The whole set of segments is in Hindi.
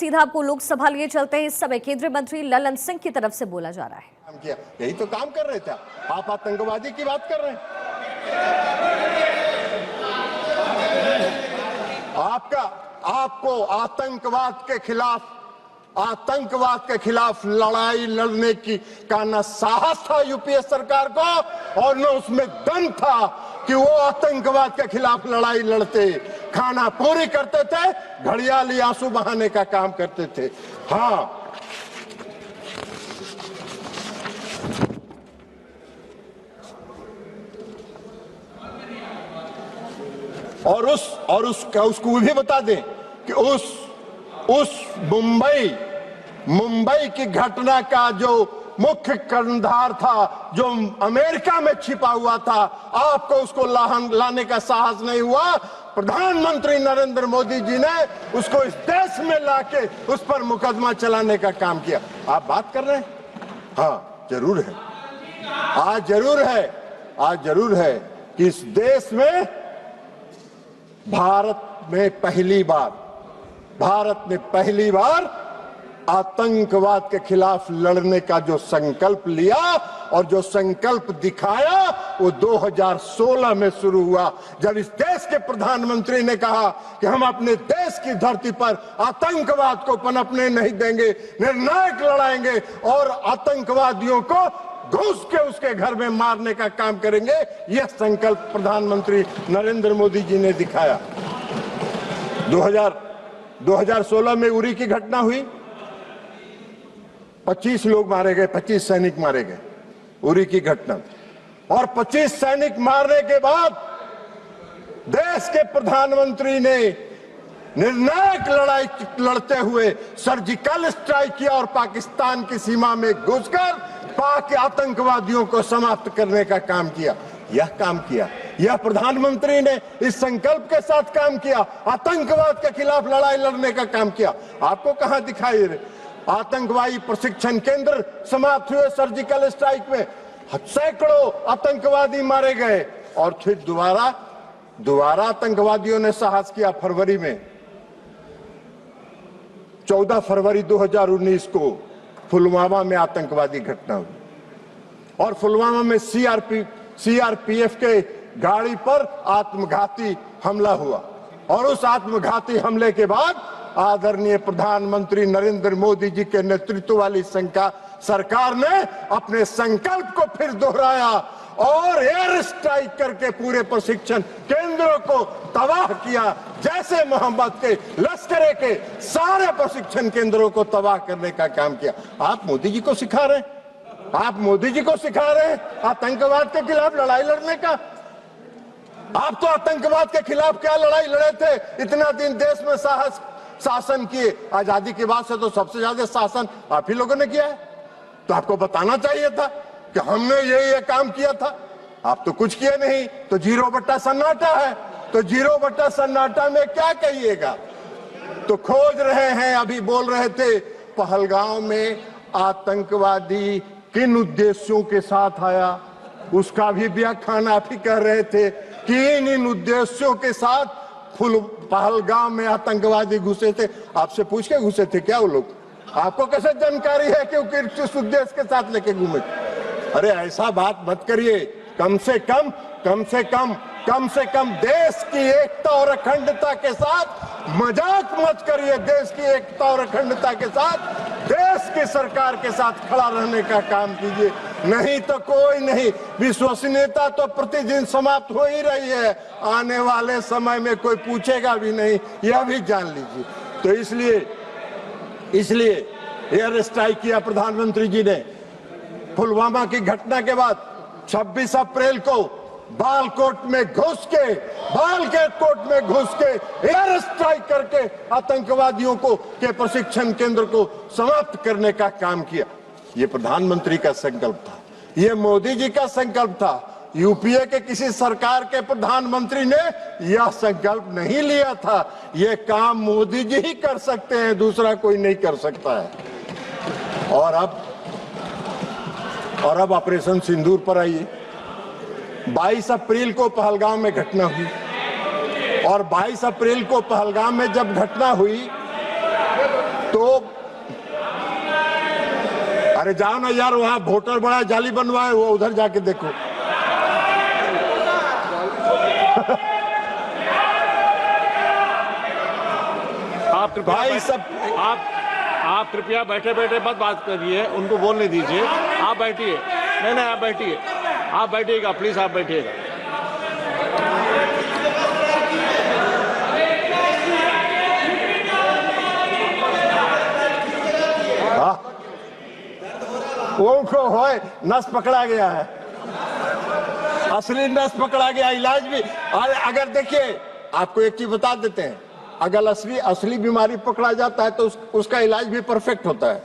सीधा आपको लोकसभा लिए चलते हैं। इस समय केंद्रीय मंत्री ललन सिंह की तरफ से बोला जा रहा है। काम किया, यही तो काम कर रहे थे आप आतंकवादी की बात कर रहे हैं। आपको आतंकवाद के खिलाफ लड़ाई लड़ने का न साहस था यूपीए सरकार को और न उसमें दम था कि वो आतंकवाद के खिलाफ लड़ाई लड़ते। खाना पूरी करते थे, घड़ियाली आंसू बहाने का काम करते थे। हाँ, और उसको भी बता दें कि उस मुंबई की घटना का जो मुख्य कर्णधार था, जो अमेरिका में छिपा हुआ था, आपको उसको लाने का साहस नहीं हुआ। प्रधानमंत्री नरेंद्र मोदी जी ने उसको इस देश में लाके उस पर मुकदमा चलाने का काम किया। आप बात कर रहे हैं? हाँ, जरूर है। आज जरूर है कि इस देश में भारत ने पहली बार आतंकवाद के खिलाफ लड़ने का जो संकल्प लिया और जो संकल्प दिखाया वो 2016 में शुरू हुआ, जब इस देश के प्रधानमंत्री ने कहा कि हम अपने देश की धरती पर आतंकवाद को पनपने नहीं देंगे, निर्णायक लड़ाएंगे और आतंकवादियों को घुस के उसके घर में मारने का काम करेंगे। यह संकल्प प्रधानमंत्री नरेंद्र मोदी जी ने दिखाया। 2016 में उरी की घटना हुई, 25 लोग मारे गए, 25 सैनिक मारे गए, उरी की घटना। और 25 सैनिक मारने के बाद देश के प्रधानमंत्री ने निर्णायक लड़ाई लड़ते हुए सर्जिकल स्ट्राइक किया और पाकिस्तान की सीमा में घुसकर पाक आतंकवादियों को समाप्त करने का काम किया। यह प्रधानमंत्री ने इस संकल्प के साथ काम किया, आतंकवाद के खिलाफ लड़ाई लड़ने का काम किया। आपको कहां दिखाई दे? आतंकवादी प्रशिक्षण केंद्र समाप्त हुए सर्जिकल स्ट्राइक में, सैकड़ों आतंकवादी मारे गए और फिर दोबारा आतंकवादियों ने साहस किया। फरवरी में 14 फरवरी 2019 को पुलवामा में आतंकवादी घटना हुई और पुलवामा में सीआरपीएफ के गाड़ी पर आत्मघाती हमला हुआ और उस आत्मघाती हमले के बाद आदरणीय प्रधानमंत्री नरेंद्र मोदी जी के नेतृत्व वाली सरकार ने अपने संकल्प को फिर दोहराया और एयर स्ट्राइक करके पूरे प्रशिक्षण केंद्रों को तबाह किया। जैसे मोहम्मद के लश्कर के सारे प्रशिक्षण केंद्रों को तबाह करने का काम किया। आप मोदी जी को सिखा रहे हैं आतंकवाद के खिलाफ लड़ाई लड़ने का। आप तो आतंकवाद के खिलाफ क्या लड़ाई लड़े थे? इतना दिन देश में शासन किए, आजादी के बाद से तो सबसे ज्यादा शासन आप ही लोगों ने किया है। तो आपको बताना चाहिए था कि हमने ये काम किया था। आप तो कुछ किए नहीं, तो 0 सन्नाटा है। तो 0 सन्नाटा में क्या कहिएगा? तो खोज रहे हैं, अभी बोल रहे थे पहलगांव में आतंकवादी किन उद्देश्यों के साथ आया, उसका भी व्याख्यान आप ही कह रहे थे कि इन उद्देश्यों के साथ पहलगाम में आतंकवादी घुसे थे। आपसे पूछ के घुसे थे क्या वो लोग? आपको कैसे जानकारी है कि वो किस उद्देश्य के साथ लेके घूमे? अरे ऐसा बात मत करिए। कम से कम देश की एकता और अखंडता के साथ मजाक मत करिए। देश की एकता और अखंडता के साथ देश की सरकार के साथ खड़ा रहने का काम कीजिए, नहीं तो कोई नहीं। विश्वसनीयता तो प्रतिदिन समाप्त हो ही रही है, आने वाले समय में कोई पूछेगा भी नहीं, यह भी जान लीजिए। तो इसलिए एयर स्ट्राइक किया प्रधानमंत्री जी ने। पुलवामा की घटना के बाद 26 अप्रैल को बालकोट में घुस के एयर स्ट्राइक करके आतंकवादियों के प्रशिक्षण केंद्र को समाप्त करने का काम किया। ये प्रधानमंत्री का संकल्प था, ये मोदी जी का संकल्प था। यूपीए के किसी सरकार के प्रधानमंत्री ने यह संकल्प नहीं लिया था। यह काम मोदी जी ही कर सकते हैं, दूसरा कोई नहीं कर सकता है। और अब ऑपरेशन सिंदूर पर आइए। 22 अप्रैल को पहलगाम में घटना हुई और 22 अप्रैल को पहलगाम में जब घटना हुई तो अरे जाओ ना यार, वहां वोटर बड़ा जाली बनवा है, वो उधर जाके देखो। आप भाई सब आप कृपया बैठे बैठे मत बात करिए, उनको बोलने दीजिए। आप बैठिए। नहीं नहीं, आप बैठिए, आप बैठिएगा प्लीज, आप बैठिएगा। उनको होए नस पकड़ा गया है, असली नस पकड़ा गया। इलाज भी, अगर देखिए आपको एक चीज बता देते हैं, अगर असली बीमारी पकड़ा जाता है तो उसका इलाज भी परफेक्ट होता है।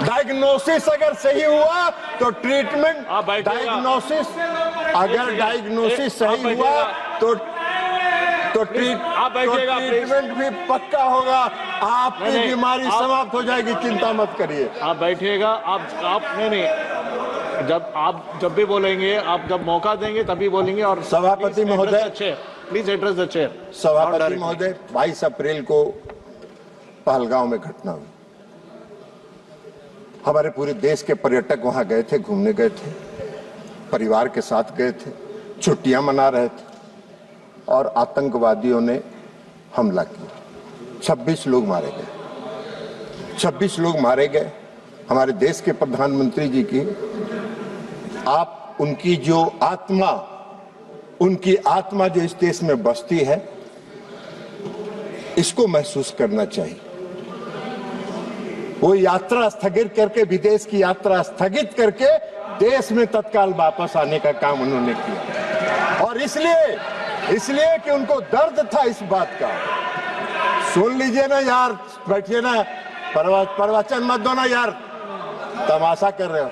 डायग्नोसिस अगर सही हुआ तो ट्रीटमेंट, डायग्नोसिस अगर डायग्नोसिस सही हुआ तो ट्रीटमेंट भी पक्का होगा, आपकी बीमारी समाप्त हो जाएगी, चिंता मत करिए। आप बैठिएगा। आप नहीं, जब भी बोलेंगे, आप जब मौका देंगे तभी बोलेंगे। और सभापति महोदय, प्लीज एड्रेस द चेयर। सभापति महोदय, 22 अप्रैल को पहलगांव में घटना हुई। हमारे पूरे देश के पर्यटक वहां गए थे, घूमने गए थे, परिवार के साथ गए थे, छुट्टियां मना रहे थे, और आतंकवादियों ने हमला किया। 26 लोग मारे गए, 26 लोग मारे गए। हमारे देश के प्रधानमंत्री जी की, आप उनकी आत्मा जो इस देश में बसती है, इसको महसूस करना चाहिए। वो यात्रा स्थगित करके, विदेश की यात्रा स्थगित करके देश में तत्काल वापस आने का काम उन्होंने किया। और इसलिए कि उनको दर्द था इस बात का। सुन लीजिए ना यार, बैठिए ना, प्रवचन मत दो ना यार, तमाशा कर रहे हो।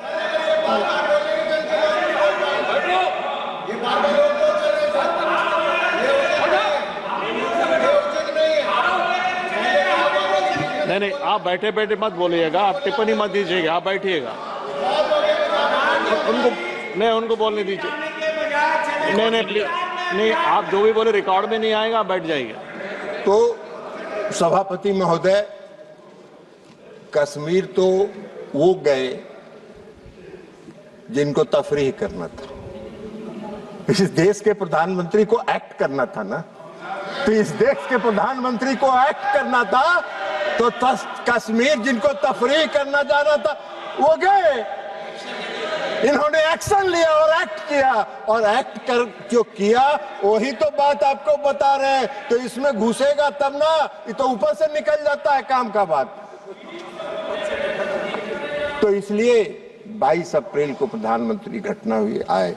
नहीं, आप बैठे बैठे मत बोलिएगा, आप टिप्पणी मत दीजिएगा, आप बैठिएगा। उनको बोलने दीजिए। नहीं प्लीज, नहीं, आप जो भी बोले रिकॉर्ड में नहीं आएगा, आप बैठ जाइए। तो सभापति महोदय, कश्मीर तो वो गए जिनको तफरीह करना था। इस देश के प्रधानमंत्री को एक्ट करना था ना, तो इस देश के प्रधानमंत्री को एक्ट करना था, तो कश्मीर जिनको तफरीह करना जाना था वो गए। इन्होंने एक्शन लिया और एक्ट किया, और एक्ट कर जो किया वही तो बात आपको बता रहे हैं। तो इसमें घुसेगा तब ना, ये तो ऊपर से निकल जाता है काम का बात। तो इसलिए 22 अप्रैल को प्रधानमंत्री घटना हुई आए।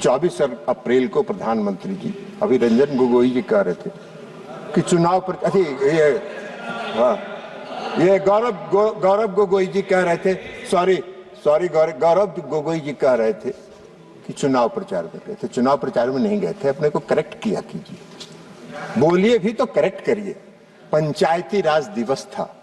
24 अप्रैल को प्रधानमंत्री जी, अभी रंजन गोगोई जी कह रहे थे कि चुनाव पर, ये गौरव गोगोई जी कह रहे थे, सॉरी गौरव गोगोई जी कह रहे थे कि चुनाव प्रचार में गए थे। चुनाव प्रचार में नहीं गए थे, अपने को करेक्ट किया कीजिए, बोलिए भी तो करेक्ट करिए। पंचायती राज दिवस था,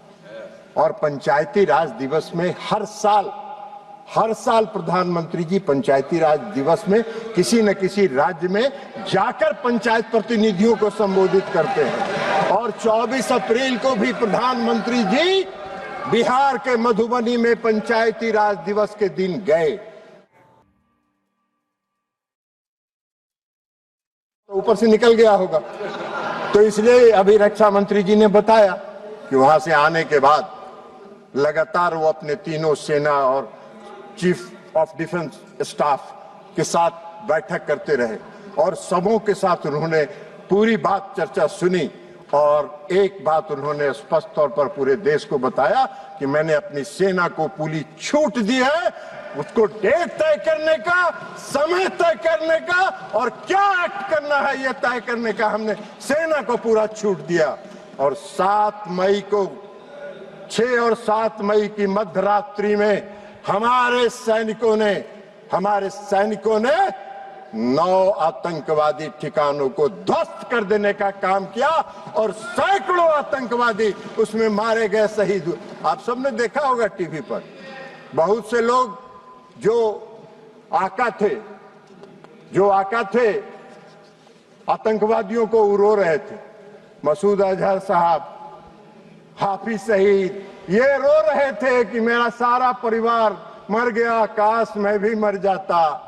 और पंचायती राज दिवस में हर साल प्रधानमंत्री जी पंचायती राज दिवस में किसी न किसी राज्य में जाकर पंचायत प्रतिनिधियों को संबोधित करते हैं। और 24 अप्रैल को भी प्रधानमंत्री जी बिहार के मधुबनी में पंचायती राज दिवस के दिन गए। तो ऊपर से निकल गया होगा। तो इसलिए अभी रक्षा मंत्री जी ने बताया कि वहां से आने के बाद लगातार वो अपने तीनों सेना और चीफ ऑफ डिफेंस स्टाफ के साथ बैठक करते रहे, और सबों के साथ उन्होंने पूरी बात चर्चा सुनी। और एक बात उन्होंने स्पष्ट तौर पर पूरे देश को बताया कि मैंने अपनी सेना को पूरी छूट दी है, उसको डेट तय करने का, समय तय करने का, और क्या एक्ट करना है यह तय करने का हमने सेना को पूरा छूट दिया। और 7 मई को, 6 और 7 मई की मध्यरात्रि में हमारे सैनिकों ने 9 आतंकवादी ठिकानों को ध्वस्त कर देने का काम किया, और सैकड़ों आतंकवादी उसमें मारे गए, शहीद। आप सबने देखा होगा टीवी पर, बहुत से लोग जो आका थे आतंकवादियों को उड़ो रहे थे, मसूद अजहर साहब, हाफिज सईद, ये रो रहे थे कि मेरा सारा परिवार मर गया, काश मैं भी मर जाता।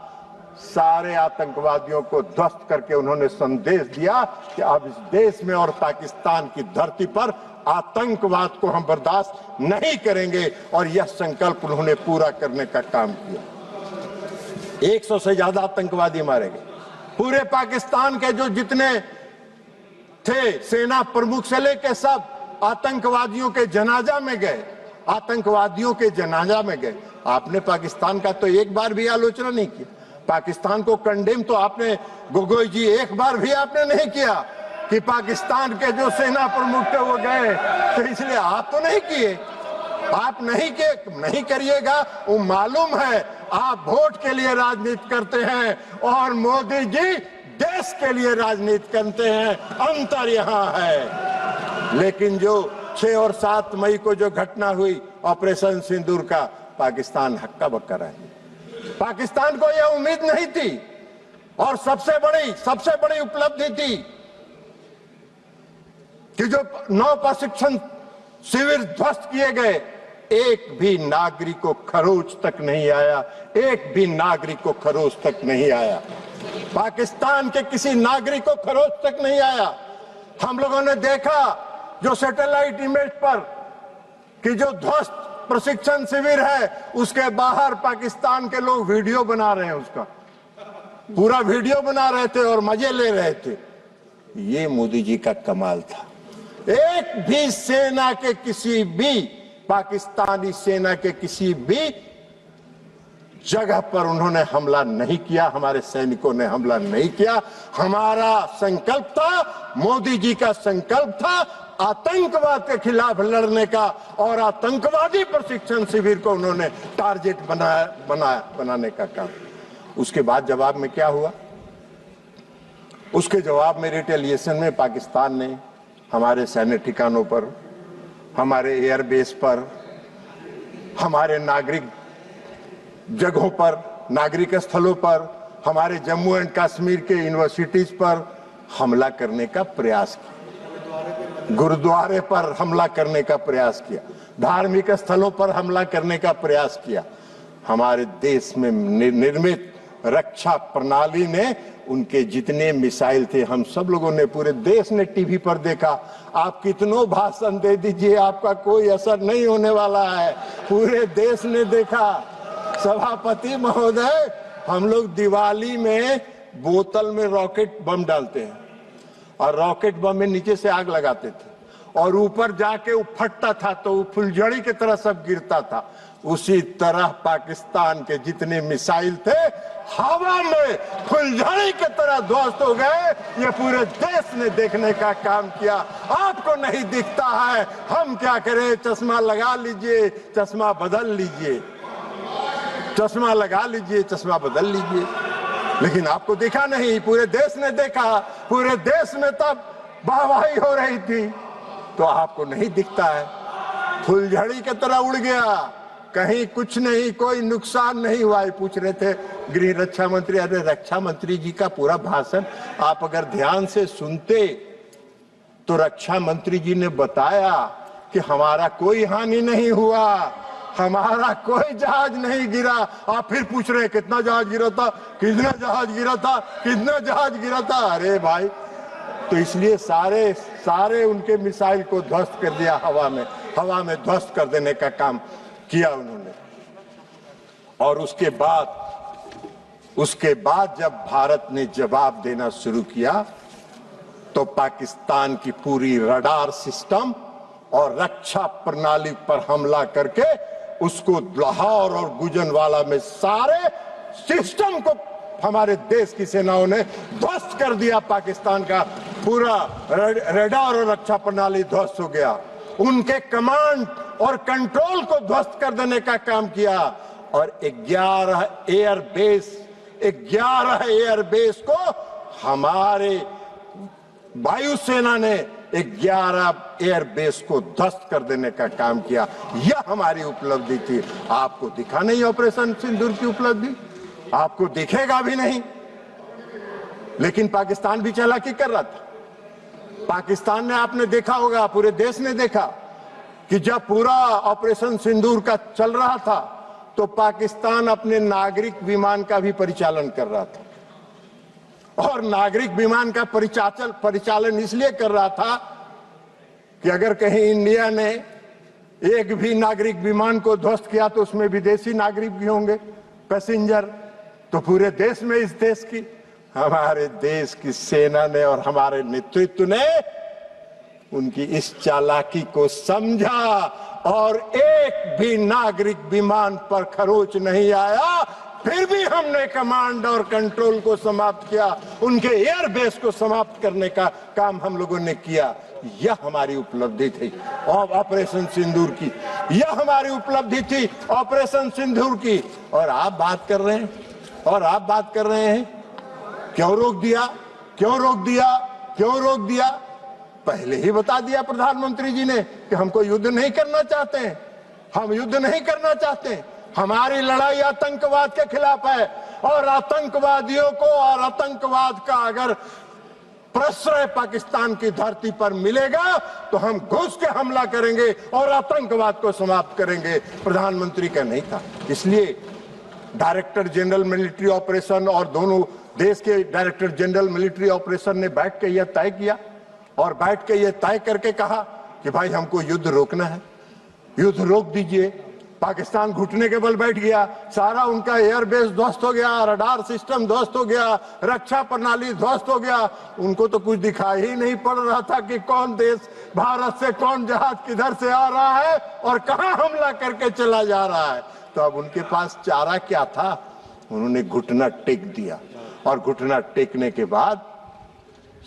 सारे आतंकवादियों को ध्वस्त करके उन्होंने संदेश दिया कि अब इस देश में और पाकिस्तान की धरती पर आतंकवाद को हम बर्दाश्त नहीं करेंगे, और यह संकल्प उन्होंने पूरा करने का काम किया। 100 से ज्यादा आतंकवादी मारे गए। पूरे पाकिस्तान के जो जितने थे, सेना प्रमुख से लेकर सब आतंकवादियों के जनाजा में गए, आतंकवादियों के जनाजा में गए। आपने पाकिस्तान का तो एक बार भी आलोचना नहीं की। पाकिस्तान को कंडेम तो आपने, गोगोई जी, एक बार भी आपने नहीं किया कि पाकिस्तान के जो सेना प्रमुख थे वो गए, तो इसलिए आप तो नहीं किए। आप नहीं करिएगा, वो मालूम है आप वोट के लिए राजनीति करते हैं और मोदी जी देश के लिए राजनीति करते हैं। अंतर यहाँ है। लेकिन जो 6 और 7 मई को जो घटना हुई ऑपरेशन सिंदूर का, पाकिस्तान हक्का बक्का रहा। पाकिस्तान को यह उम्मीद नहीं थी, और सबसे बड़ी उपलब्धि थी कि जो 9 प्रशिक्षण शिविर ध्वस्त किए गए, एक भी नागरिक को खरोच तक नहीं आया, एक भी नागरिक को खरोच तक नहीं आया। पाकिस्तान के किसी नागरिक को खरोच तक नहीं आया। हम लोगों ने देखा जो सैटेलाइट इमेज पर कि जो ध्वस्त प्रशिक्षण शिविर है, उसके बाहर पाकिस्तान के लोग वीडियो बना रहे हैं, उसका पूरा वीडियो बना रहे थे और मजे ले रहे थे। ये मोदी जी का कमाल था। एक भी सेना के किसी भी, पाकिस्तानी सेना के किसी भी जगह पर उन्होंने हमला नहीं किया, हमारे सैनिकों ने हमला नहीं किया। हमारा संकल्प था, मोदी जी का संकल्प था आतंकवाद के खिलाफ लड़ने का, और आतंकवादी प्रशिक्षण शिविर को उन्होंने टारगेट बनाने का काम। उसके बाद जवाब में क्या हुआ? उसके जवाब में रिटेलिएशन में पाकिस्तान ने हमारे सैन्य ठिकानों पर, हमारे एयरबेस पर, हमारे नागरिक जगहों पर, नागरिक स्थलों पर, हमारे जम्मू एंड कश्मीर के यूनिवर्सिटीज पर हमला करने का प्रयास किया, गुरुद्वारे पर हमला करने का प्रयास किया, धार्मिक स्थलों पर हमला करने का प्रयास किया। हमारे देश में निर्मित रक्षा प्रणाली ने, उनके जितने मिसाइल थे, हम सब लोगों ने, पूरे देश ने टीवी पर देखा। आप कितनों भाषण दे दीजिए, आपका कोई असर नहीं होने वाला है। पूरे देश ने देखा। सभापति महोदय, हम लोग दिवाली में बोतल में रॉकेट बम डालते हैं और रॉकेट बम में नीचे से आग लगाते थे, और ऊपर जाके वो फटता था तो वो फुलझड़ी की तरह सब गिरता था। उसी तरह पाकिस्तान के जितने मिसाइल थे, हवा में फुलझड़ी की तरह ध्वस्त हो गए। ये पूरे देश ने देखने का काम किया। आपको नहीं दिखता है, हम क्या करें? चश्मा लगा लीजिए, चश्मा बदल लीजिए, चश्मा लगा लीजिए, चश्मा बदल लीजिए। लेकिन आपको दिखा नहीं, पूरे देश ने देखा। पूरे देश में तब वाहवाही हो रही थी, तो आपको नहीं दिखता है। फुलझड़ी की तरह उड़ गया, कहीं कुछ नहीं, कोई नुकसान नहीं हुआ। पूछ रहे थे गृह रक्षा मंत्री, अरे रक्षा मंत्री जी का पूरा भाषण आप अगर ध्यान से सुनते तो रक्षा मंत्री जी ने बताया कि हमारा कोई हानि नहीं हुआ, हमारा कोई जहाज नहीं गिरा। आप फिर पूछ रहे कितना जहाज गिरा था, कितना जहाज गिरा था, कितना जहाज गिरा था। अरे भाई, तो इसलिए सारे उनके मिसाइल को ध्वस्त कर दिया, हवा में ध्वस्त कर देने का काम किया उन्होंने। और उसके बाद जब भारत ने जवाब देना शुरू किया, तो पाकिस्तान की पूरी रडार सिस्टम और रक्षा प्रणाली पर हमला करके उसको लाहौर और गुजरांवाला में सारे सिस्टम को हमारे देश की सेनाओं ने ध्वस्त कर दिया। पाकिस्तान का पूरा रडार और रक्षा प्रणाली ध्वस्त हो गया। उनके कमांड और कंट्रोल को ध्वस्त कर देने का काम किया। और 11 एयरबेस को हमारे वायुसेना ने 11 एयरबेस को ध्वस्त कर देने का काम किया। यह हमारी उपलब्धि थी। आपको दिखा नहीं ऑपरेशन सिंदूर की उपलब्धि, आपको दिखेगा भी नहीं। लेकिन पाकिस्तान भी चालाकी कर रहा था। पाकिस्तान ने, आपने देखा होगा, पूरे देश ने देखा कि जब पूरा ऑपरेशन सिंदूर का चल रहा था तो पाकिस्तान अपने नागरिक विमान का भी परिचालन कर रहा था। और नागरिक विमान का परिचालन इसलिए कर रहा था कि अगर कहीं इंडिया ने एक भी नागरिक विमान को ध्वस्त किया तो उसमें विदेशी नागरिक भी होंगे, पैसेंजर। तो पूरे देश में, इस देश की, हमारे देश की सेना ने और हमारे नेतृत्व ने उनकी इस चालाकी को समझा और एक भी नागरिक विमान पर खरोच नहीं आया। फिर भी हमने कमांड और कंट्रोल को समाप्त किया, उनके एयरबेस को समाप्त करने का काम हम लोगों ने किया। यह हमारी उपलब्धि थी ऑपरेशन सिंदूर की, यह हमारी उपलब्धि थी ऑपरेशन सिंदूर की। और आप बात कर रहे हैं, क्यों रोक दिया, क्यों रोक दिया, क्यों रोक दिया? पहले ही बता दिया प्रधानमंत्री जी ने कि हमको युद्ध नहीं करना चाहते हैं, हम युद्ध नहीं करना चाहते। हमारी लड़ाई आतंकवाद के खिलाफ है और आतंकवादियों को और आतंकवाद का अगर प्रश्रय पाकिस्तान की धरती पर मिलेगा तो हम घुस के हमला करेंगे और आतंकवाद को समाप्त करेंगे। प्रधानमंत्री का नहीं था। इसलिए डायरेक्टर जनरल मिलिट्री ऑपरेशन और दोनों देश के डायरेक्टर जनरल मिलिट्री ऑपरेशन ने बैठ के यह तय किया और बैठ के यह तय करके कहा कि भाई हमको युद्ध रोकना है, युद्ध रोक दीजिए। पाकिस्तान घुटने के बल बैठ गया, सारा उनका एयरबेस ध्वस्त हो गया, रडार सिस्टम ध्वस्त हो गया, रक्षा प्रणाली ध्वस्त हो गया। उनको तो कुछ दिखाई ही नहीं पड़ रहा था कि कौन देश, भारत से कौन जहाज किधर से आ रहा है और कहां हमला करके चला जा रहा है। तो अब उनके पास चारा क्या था? उन्होंने घुटना टेक दिया और घुटना टेकने के बाद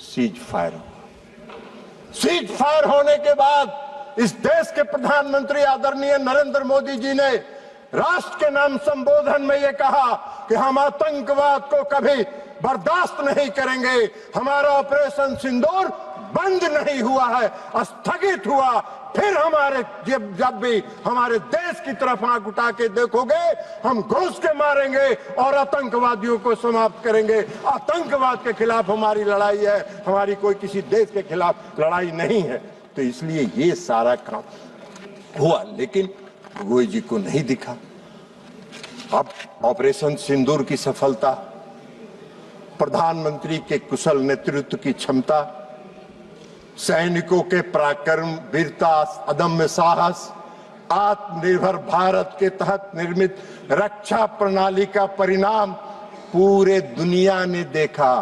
सीज फायर हुआ। सीज फायर होने के बाद इस देश के प्रधानमंत्री आदरणीय नरेंद्र मोदी जी ने राष्ट्र के नाम संबोधन में यह कहा कि हम आतंकवाद को कभी बर्दाश्त नहीं करेंगे। हमारा ऑपरेशन सिंदूर बंद नहीं हुआ है, स्थगित हुआ। फिर हमारे जब भी हमारे देश की तरफ आंख उठा के देखोगे, हम घुस के मारेंगे और आतंकवादियों को समाप्त करेंगे। आतंकवाद के खिलाफ हमारी लड़ाई है, हमारी कोई किसी देश के खिलाफ लड़ाई नहीं है। तो इसलिए ये सारा काम हुआ, लेकिन गोगोई जी को नहीं दिखा। अब ऑपरेशन सिंदूर की सफलता, प्रधानमंत्री के कुशल नेतृत्व की क्षमता, सैनिकों के पराक्रम, वीरता, अदम्य साहस, आत्मनिर्भर भारत के तहत निर्मित रक्षा प्रणाली का परिणाम पूरे दुनिया ने देखा।